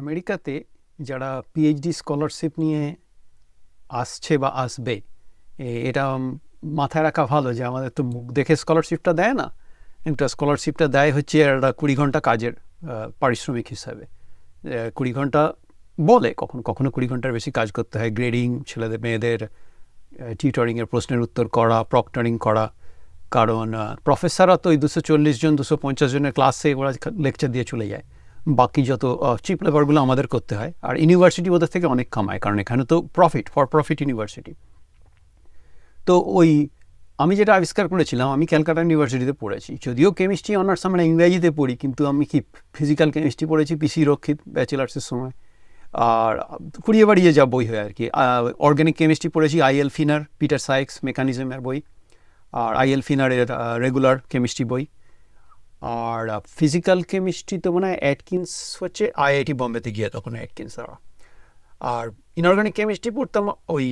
আমেরিকাতে যারা PhD scholarship নিয়ে আসছে বা আসবে, এটা মাথায় রাখা ভালো যে আমাদের তো মুখ দেখে স্কলারশিপটা দেয় না। একটা স্কলারশিপটা দেয় হচ্ছে একটা 20 ঘন্টা কাজের পারিশ্রমিক হিসাবে। 20 ঘন্টা বলে, কখনো কখনো 20 ঘন্টার বেশি কাজ করতে হয়। গ্রেডিং, ছেলেদের মেয়েদের টিউটরিংয়ের প্রশ্নের উত্তর করা, প্রক্টরিং করা। কারণ প্রফেসররা তো ওই 240 জন 250 জনের ক্লাসে ওরা লেকচার দিয়ে চলে যায়। বাকি যত চিপ লেবারগুলো আমাদের করতে হয়। আর ইউনিভার্সিটি ওদের থেকে অনেক কামায়, কারণ এখানে তো ফর প্রফিট ইউনিভার্সিটি। তো আমি যেটা আবিষ্কার করেছিলাম, আমি ক্যালকাটা ইউনিভার্সিটিতে পড়েছি, যদিও কেমিস্ট্রি অনার্স আমরা ইংরেজিতে পড়ি, কিন্তু আমি ফিজিক্যাল কেমিস্ট্রি পড়েছি পিসি রক্ষিত ব্যাচেলার্সের সময়। আর কুড়িয়ে বাড়িয়ে যা বই হয় আর কি। অর্গ্যানিক কেমিস্ট্রি পড়েছি আইএল ফিনার, পিটার সাইক্স মেকানিজমের বই, আর আইএল ফিনারের রেগুলার কেমিস্ট্রি বই। আর ফিজিক্যাল কেমিস্ট্রি তো মনে হয় অ্যাটকিন্স হচ্ছে আইআইটি বম্বেতে গিয়ে, তখন অ্যাটকিন্স দ্বারা। আর ইনঅর্গানিক কেমিস্ট্রি পড়তাম ওই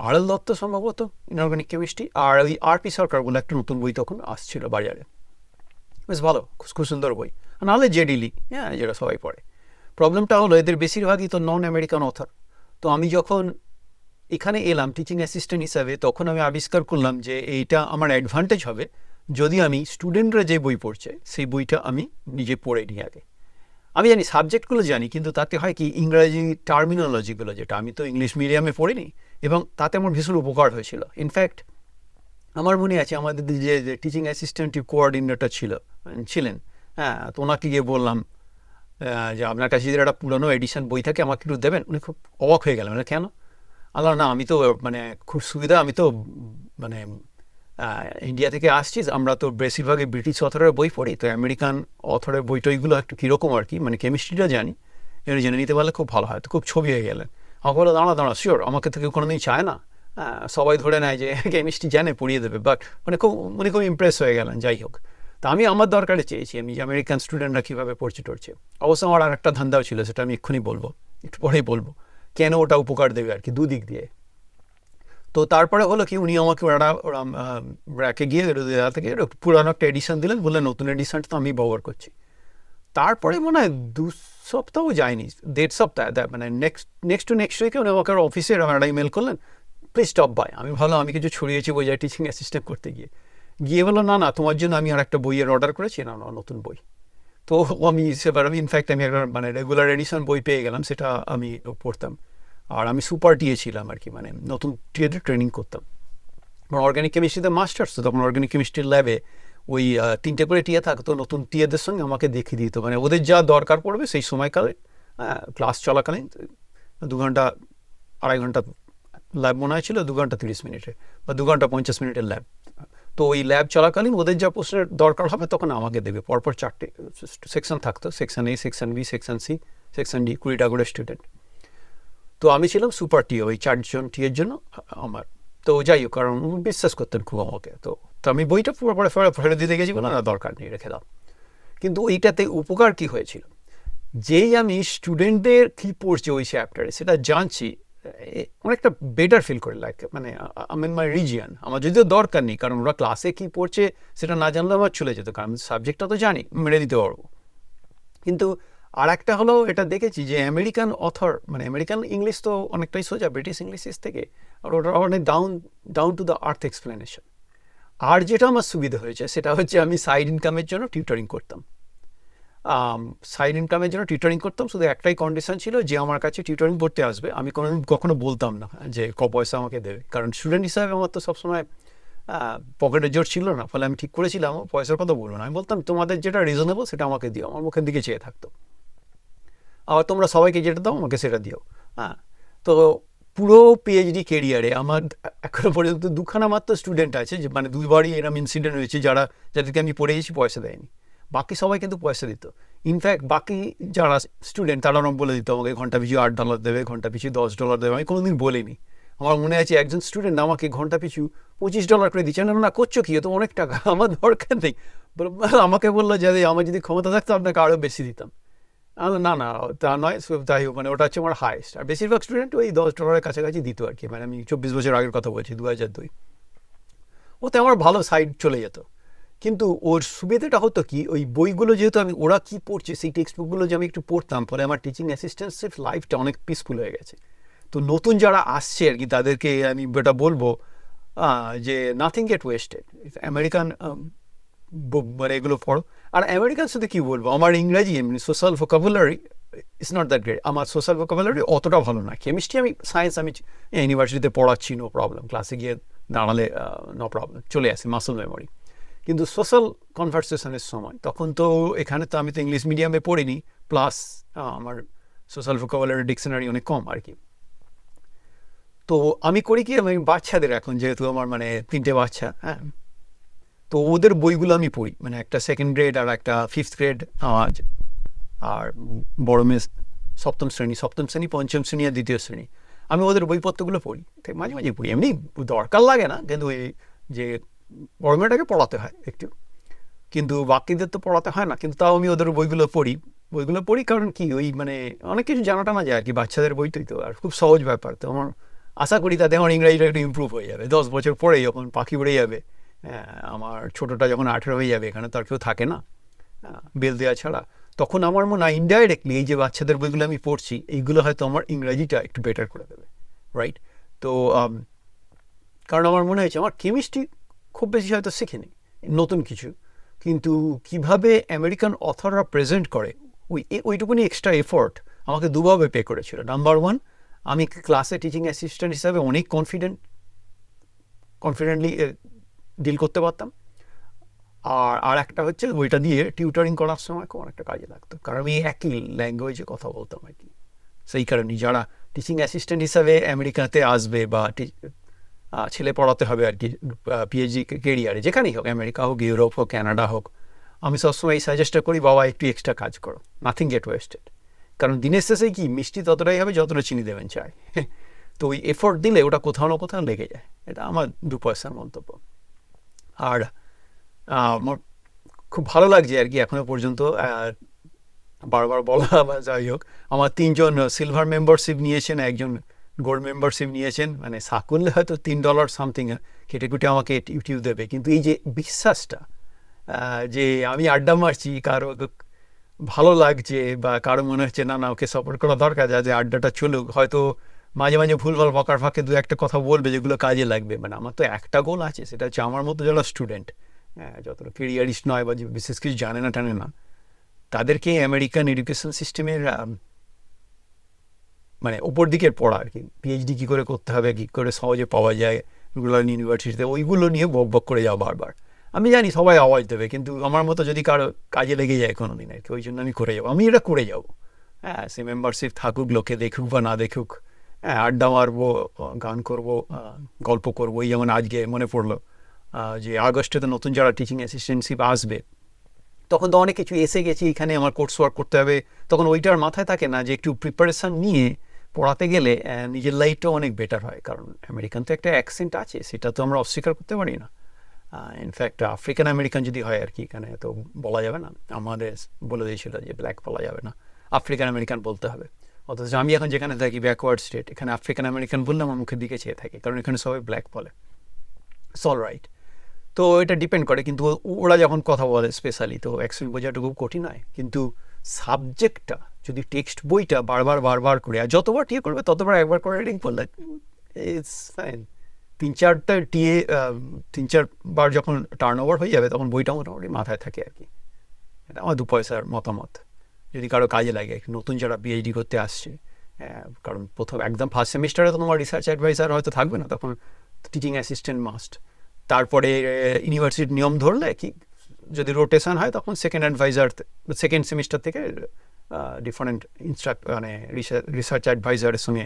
আরএল দত্ত সম্ভবত, ইনঅর্গানিক কেমিস্ট্রি। আর ওই আরপি সরকার বলে একটা নতুন বই তখন আসছিল বাজারে, বেশ ভালো, খুব সুন্দর বই। নাহলে জেডিলি, হ্যাঁ, যেটা সবাই পড়ে। প্রবলেমটা হলো এদের বেশিরভাগই তো নন আমেরিকান অথর। তো আমি যখন এখানে এলাম টিচিং অ্যাসিস্ট্যান্ট হিসাবে, তখন আমি আবিষ্কার করলাম যে এইটা আমার অ্যাডভান্টেজ হবে যদি আমি স্টুডেন্টরা যে বই পড়ছে সেই বইটা আমি নিজে পড়ে নিই আগে। আমি জানি সাবজেক্টগুলো জানি, কিন্তু তাতে হয় কি ইংরাজি টার্মিনোলজিগুলো, যেটা আমি তো ইংলিশ মিডিয়ামে পড়িনি, এবং তাতে আমার ভীষণ উপকার হয়েছিল। ইনফ্যাক্ট আমার মনে আছে আমাদের যে টিচিং অ্যাসিস্ট্যান্ট কোঅর্ডিনেটর ছিলেন, হ্যাঁ, তো ওনাকে গিয়ে বললাম যে আপনার কাছে যদি একটা পুরনো এডিশন বই থাকে আমাকে একটু দেবেন। উনি খুব অবাক হয়ে গেলেন, মানে কেন? আল্লাহ, না, আমি তো মানে খুব সুবিধা, আমি তো মানে ইন্ডিয়া থেকে আসছি, আমরা তো বেশিরভাগই ব্রিটিশ অথরের বই পড়ি, তো আমেরিকান অথরের বই টইগুলো একটু কীরকম আর কি, মানে কেমিস্ট্রিটা জানি, এগুলো জেনে নিতে পারলে খুব ভালো হয়। তো খুব ছবি হয়ে গেলেন। আমাকে বলো, দাঁড়া শিওর, আমাকে থেকে কোনো দিন চায় না, সবাই ধরে নেয় যে কেমিস্ট্রি জানে, পড়িয়ে দেবে। বাট উনি খুব ইমপ্রেস হয়ে গেলেন। যাই হোক, তা আমি আমার দরকারে চেয়েছি আমি যে আমেরিকান স্টুডেন্টরা কীভাবে পড়ছে টড়ছে। অবশ্য আমার আর একটা ধান্দাও ছিল, সেটা আমি এক্ষুনি বলবো, একটু পরেই বলবো কেন ওটা উপকার দেবে আর কি, দুদিক দিয়ে। তো তারপরে হলো কি, উনি আমাকে ওরা র্যাকে গিয়ে থেকে পুরানো একটা এডিশন দিলেন, বললেন নতুন এডিশনটা তো আমি ব্যবহার করছি। তারপরে মনে হয় 2 সপ্তাহও যায়নি, 1.5 সপ্তাহ, মানে নেক্সট উইকে উনি আমাকে অফিসে একটা ইমেল করলেন, প্লিজ স্টপ বাই। আমি ভালো, আমি কিছু ছড়িয়েছি বই যায় টিচিং অ্যাসিস্ট্যান্ট করতে গিয়ে বললো, না তোমার জন্য আমি আর একটা বইয়ের অর্ডার করেছি, না নতুন বই। তো আমি ইনফ্যাক্ট আমি একটা মানে রেগুলার এডিশন বই পেয়ে গেলাম, সেটা আমি পড়তাম। আর আমি সুপার টিএ ছিলাম আর কি, মানে নতুন টিএতে ট্রেনিং করতাম। আমার অর্গ্যানিক কেমিস্ট্রিতে মাস্টার্স, তো তখন অর্গ্যানিক কেমিস্ট্রির ল্যাবে ওই 3টে করে টিএ থাকতো, নতুন টিএদের সঙ্গে আমাকে দেখিয়ে দিত, মানে ওদের যা দরকার পড়বে সেই সময়কালে ক্লাস চলাকালীন 2 ঘন্টা 2.5 ঘন্টা ল্যাব মনে হয় ছিল, 2 ঘন্টা 30 মিনিটে বা 2 ঘন্টা 50 মিনিটের ল্যাব। তো ওই ল্যাব চলাকালীন ওদের যা প্রশ্নের দরকার হবে তখন আমাকে দেবে। পরপর 4টে সেকশন থাকতো, section A, section B, section C, section D, 20টা করে স্টুডেন্ট। তো আমি ছিলাম সুপার টি, ওই 4জন টিয়ের জন্য আমার। তো যাই হোক, কারণ বিশ্বাস করতেন খুব আমাকে। তো আমি বইটা পুরো পরে ফেরত দিতে গেছি, বলে না দরকার নেই, রেখে দাও। কিন্তু ওইটাতে উপকার কি হয়েছিল, যেই আমি স্টুডেন্টদের কী পড়ছি ওই চ্যাপ্টারে সেটা জানছি, অনেকটা বেটার ফিল করে, লাইক মানে আই মিন মাই রিজিয়ন। আমার যদিও দরকার নেই, কারণ ওরা ক্লাসে কী পড়ছে সেটা না জানলে আমার চলে যেত, কারণ সাবজেক্টটা তো জানি, মেরে দিতে পারবো। কিন্তু আর একটা হলো, এটা দেখেছি যে আমেরিকান অথর, মানে আমেরিকান ইংলিশ তো অনেকটাই সোজা ব্রিটিশ ইংলিশের থেকে, আর ওটা অনেক down to the earth explanation. আর যেটা আমার সুবিধা হয়েছে সেটা হচ্ছে আমি সাইড ইনকামের জন্য টিউটরিং করতাম। শুধু একটাই কন্ডিশন ছিল, যে আমার কাছে টিউটরিং পড়তে আসবে আমি কখনো বলতাম না যে পয়সা আমাকে দেবে, কারণ স্টুডেন্ট হিসাবে আমার তো সবসময় পকেটে জোর ছিল না। ফলে আমি ঠিক করেছিলাম পয়সার কথা বলবো না, আমি বলতাম তোমাদের যেটা রিজনেবল সেটা আমাকে দিও, আমার মুখের দিকে চেয়ে থাকতো। আবার তোমরা সবাইকে যেটা দাও আমাকে সেটা দিও। হ্যাঁ, তো পুরো পিএইচডি কেরিয়ারে আমার এখনো পর্যন্ত 2খানা মাত্র স্টুডেন্ট আছে, যে মানে 2বারই এরকম ইনসিডেন্ট হয়েছে যাদেরকে আমি পড়িয়েছি পয়সা দেয়নি। বাকি সবাই কিন্তু পয়সা দিত। ইনফ্যাক্ট বাকি যারা স্টুডেন্ট তারা বলে দিত আমাকে ঘন্টা পিছু $8 দেবে, ঘন্টা পিছু $10 দেবে। আমি কোনোদিন বলিনি। আমার মনে আছে একজন স্টুডেন্ট আমাকে ঘন্টা পিছু $25 করে দিচ্ছে। না করছো কি, তো অনেক টাকা, আমার দরকার নেই। আমাকে বললো যে আমার যদি ক্ষমতা থাকতো আপনাকে আরও বেশি দিতাম। না তা নয়, তাই মানে ওটা হচ্ছে আমার হাইস্ট। আর বেশিরভাগ স্টুডেন্ট ওই $10 কাছাকাছি দিত আর কি, মানে আমি 24 বছর আগের কথা বলছি, 2002। ওতে আমার ভালো সাইড চলে যেত। কিন্তু ওর সুবিধাটা হতো কি, ওই বইগুলো যেহেতু ওরা কি পড়ছে সেই টেক্সট বুকগুলো যে আমি একটু পড়তাম, ফলে আমার টিচিং অ্যাসিস্ট্যান্টশিপ লাইফটা অনেক পিসফুল হয়ে গেছে। তো নতুন যারা আসছে আর কি তাদেরকে আমি এটা বলবো যে নাথিং গেট ওয়েস্টেড, আমেরিকান মানে এগুলো পড়ো। আর আমেরিকান সাথে কী বলবো, আমার ইংরাজি এমনি social vocabulary it's not that great. আমার সোশ্যাল ভোকাবুলারি অতটা ভালো না। কেমিস্ট্রি সায়েন্স আমি ইউনিভার্সিটিতে পড়াচ্ছি, নো প্রবলেম, ক্লাসে গিয়ে দাঁড়ালে নো প্রবলেম, চলে আসে মাসল মেমোরি। কিন্তু সোশ্যাল কনভারসেশনের সময় তখন তো এখানে তো আমি তো ইংলিশ মিডিয়ামে পড়িনি, প্লাস আমার সোশ্যাল ভোকাবুলারি ডিকশনারি অনেক কম আর কি। তো আমি করি কি, আমি বাচ্চাদের এখন যেহেতু আমার মানে 3টে বাচ্চা, হ্যাঁ, তো ওদের বইগুলো আমি পড়ি, মানে একটা 2nd গ্রেড আর একটা 5th গ্রেড, আর বড় মেয়ে 7ম শ্রেণী, 5ম শ্রেণী আর 2য় শ্রেণী। আমি ওদের বইপত্রগুলো পড়ি, মাঝে মাঝে পড়ি, এমনি দরকার লাগে না, কিন্তু ওই যে বড় মেয়েটাকে পড়াতে হয় একটু, কিন্তু বাকিদের তো পড়াতে হয় না, কিন্তু তাও আমি ওদের বইগুলো পড়ি কারণ কি, ওই মানে অনেক কিছু জানাটা না যায় আর কি, বাচ্চাদের বইটাই তো, আর খুব সহজ ব্যাপার। তো আমার আশা করি তাতে আমার ইংরাজিটা একটু ইম্প্রুভ হয়ে যাবে। 10 বছর পরে যখন পাখি উড়ে যাবে, আমার ছোটোটা যখন 18 হয়ে যাবে, এখানে তো আর কেউ থাকে না বেল দেওয়া ছাড়া, তখন আমার মনে হয় ইনডাইরেক্টলি এই যে বাচ্চাদের বইগুলো আমি পড়ছি, এইগুলো হয়তো আমার ইংরাজিটা একটু বেটার করে দেবে, রাইট? তো কারণ আমার মনে হয়েছে আমার কেমিস্ট্রি খুব বেশি হয়তো শিখিনি নতুন কিছু, কিন্তু কিভাবে আমেরিকান অথররা প্রেজেন্ট করে ওইটুকুনি এক্সট্রা এফোর্ট আমাকে দুভাবে পে করেছিল। নাম্বার 1, আমি ক্লাসে টিচিং অ্যাসিস্ট্যান্ট হিসাবে অনেক কনফিডেন্টলি ডিল করতে পারতাম। আর একটা হচ্ছে ওইটা দিয়ে টিউটারিং করার সময় খুব অনেকটা কাজে লাগতো, কারণ আমি একই ল্যাঙ্গুয়েজে কথা বলতাম আর কি। সেই কারণে যারা টিচিং অ্যাসিস্ট্যান্ট হিসাবে আমেরিকাতে আসবে বা ছেলে পড়াতে হবে আর কি পিএইচডি কেরিয়ারে, যেখানেই হোক, আমেরিকা হোক, ইউরোপ হোক, কানাডা হোক, আমি সবসময় এই সাজেস্টটা করি, বাবা একটু এক্সট্রা কাজ করো, নাথিং গেট ওয়েস্টেড। কারণ দিনের শেষে কি, মিষ্টি ততটাই হবে যতটা চিনি দেবেন চায়। তো ওই এফোর্ট দিলে ওটা কোথাও না কোথাও লেগে যায়, এটা আমার 2 পয়সার মন্তব্য। আর আমার খুব ভালো লাগছে আর কি এখনো পর্যন্ত, বারবার বলা বা যাই হোক, আমার 3জন সিলভার মেম্বারশিপ নিয়েছেন, একজন গোল্ড মেম্বারশিপ নিয়েছেন, মানে সাকুললে হয়তো $3 সামথিং কেটে কুটে আমাকে ইউটিউব দেবে, কিন্তু এই যে বিশ্বাসটা, যে আমি আড্ডা মারছি, কারো ভালো লাগছে বা কারো মনে হচ্ছে না ওকে সাপোর্ট করা দরকার, যে আড্ডাটা চলুক, হয়তো মাঝে মাঝে ভুলভাল বকার ফাঁকে 2-1টা কথা বলবে যেগুলো কাজে লাগবে। মানে আমার তো একটা গোল আছে, সেটা হচ্ছে আমার মতো যারা স্টুডেন্ট, যতটা কেরিয়ারিস্ট নয় বা যে বিশেষ কিছু জানে না তাদেরকে আমেরিকান এডুকেশন সিস্টেমের মানে ওপর দিকের পড়া আর কি, পিএইচডি কী করে করতে হবে, কী করে সহজে পাওয়া যায় রুরাল ইউনিভার্সিটিতে, ওইগুলো নিয়ে বক করে যাওয়া বারবার। আমি জানি সবাই আওয়াজ দেবে, কিন্তু আমার মতো যদি কারো কাজে লেগে যায় কোনো দিন আর কি, ওই জন্য আমি করে যাবো, আমি এটা করে যাবো। হ্যাঁ, সে মেম্বারশিপ থাকুক, লোকে দেখুক বা না দেখুক, আড্ডা মারবো, গান করবো, গল্প করবো। এই যেমন আজকে মনে পড়লো যে আগস্টে তো নতুন যারা টিচিং অ্যাসিস্ট্যান্টশিপ আসবে, তখন তো অনেক কিছু এসে গেছি, এখানে আমার কোর্স ওয়ার্ক করতে হবে, তখন ওইটার মাথায় থাকে না যে একটু প্রিপারেশান নিয়ে পড়াতে গেলে নিজের লাইফটাও অনেক বেটার হয়। কারণ আমেরিকান তো একটা অ্যাকসেন্ট আছে, সেটা তো আমরা অস্বীকার করতে পারি না। ইনফ্যাক্ট আফ্রিকান আমেরিকান যদি হয় আর কি, এখানে তো বলা যাবে না, আমাদের বলে দিয়েছিল যে ব্ল্যাক বলা যাবে না, আফ্রিকান আমেরিকান বলতে হবে। অথচ আমি এখন যেখানে থাকি ব্যাকওয়ার্ড স্টেট, এখানে আফ্রিকান আমেরিকান বললে আমার মুখের দিকে চেয়ে থাকে, কারণ এখানে সবাই ব্ল্যাক বলে। অল রাইট, তো এটা ডিপেন্ড করে, কিন্তু ওরা যখন কথা বলে স্পেশালি, তো অ্যাকসেন্ট বোঝাটা খুব কঠিন হয়। কিন্তু সাবজেক্টটা যদি টেক্সট বইটা বারবার করে, আর যতবার টিএ করবে ততবার একবার করে রিডিং করলে ইটস ফাইন। 3-4টা টিএ 3-4বার যখন টার্ন ওভার হয়ে যাবে, তখন বইটা মোটামুটি মাথায় থাকে আর কি। এটা আমার 2 পয়সার মতামত, যদি কারো কাজে লাগে, নতুন যারা পিএইচডি করতে আসছে। কারণ একদম ফার্স্ট সেমিস্টারে তো তোমার রিসার্চ অ্যাডভাইসার হয়তো থাকবে না, তখন টিচিং অ্যাসিস্ট্যান্ট মাস্ট। তারপরে ইউনিভার্সিটির নিয়ম ধরলে কি, যদি রোটেশন হয়, তখন সেকেন্ড সেমিস্টার থেকে ডিফারেন্ট মানে রিসার্চ অ্যাডভাইজারের সঙ্গে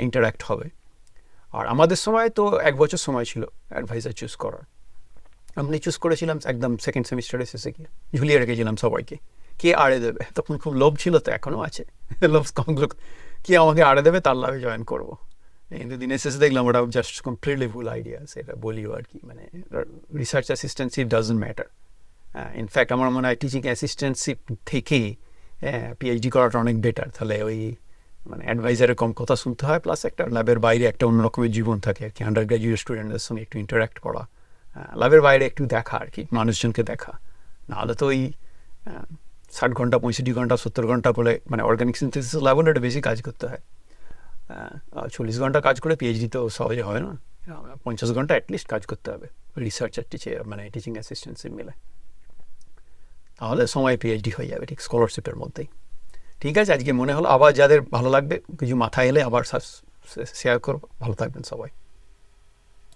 ইন্টারাক্ট হবে। আর আমাদের সময় তো 1 বছর সময় ছিল অ্যাডভাইজার চুজ করার। আমি চুজ করেছিলাম একদম সেকেন্ড সেমিস্টারের শেষে গিয়ে, ঝুলিয়ে রেখেছিলাম সবাইকে, কে আড়ে দেবে। তখন খুব লোভ ছিল, তো এখনও আছে লোভ, কে আমাকে আড়ে দেবে তার লাভে জয়েন করবো। কিন্তু দিনের শেষে দেখলাম ওটা জাস্ট কমপ্লিটলি ভুল আইডিয়া, সেটা বলিও আর কি। মানে research assistantship doesn't matter. In fact আমার মনে হয় টিচিং অ্যাসিস্ট্যান্টশিপ থেকে পিএইচডি করাটা অনেক বেটার। তাহলে ওই মানে অ্যাডভাইজারের কম কথা শুনতে হয়, প্লাস একটা ল্যাবের বাইরে একটা অন্য রকমের জীবন থাকে আর কি, আন্ডার গ্র্যাজুয়েট স্টুডেন্টদের সঙ্গে একটু ইন্টারাক্ট করা, ল্যাবের বাইরে একটু দেখা আর কি, মানুষজনকে দেখা। নাহলে তো ওই 60 ঘন্টা 65 ঘন্টা 70 ঘন্টা বলে মানে অর্গানিক সিনথেসিস ল্যাবও একটু বেশি কাজ করতে হয়। 40 ঘন্টা কাজ করে পিএইচডি তো সহজে হয় না, 50 ঘন্টা অ্যাটলিস্ট কাজ করতে হবে রিসার্চ আর মানে টিচিং অ্যাসিস্ট্যান্সি মিলে, তাহলে সময় পিএইচডি হয়ে যাবে ঠিক স্কলারশিপের মধ্যেই। ঠিক আছে, আজকে মনে হলো আবার যাদের ভালো লাগবে কিছু মাথায় এলে আবার শেয়ার করবো। ভালো থাকবেন সবাই।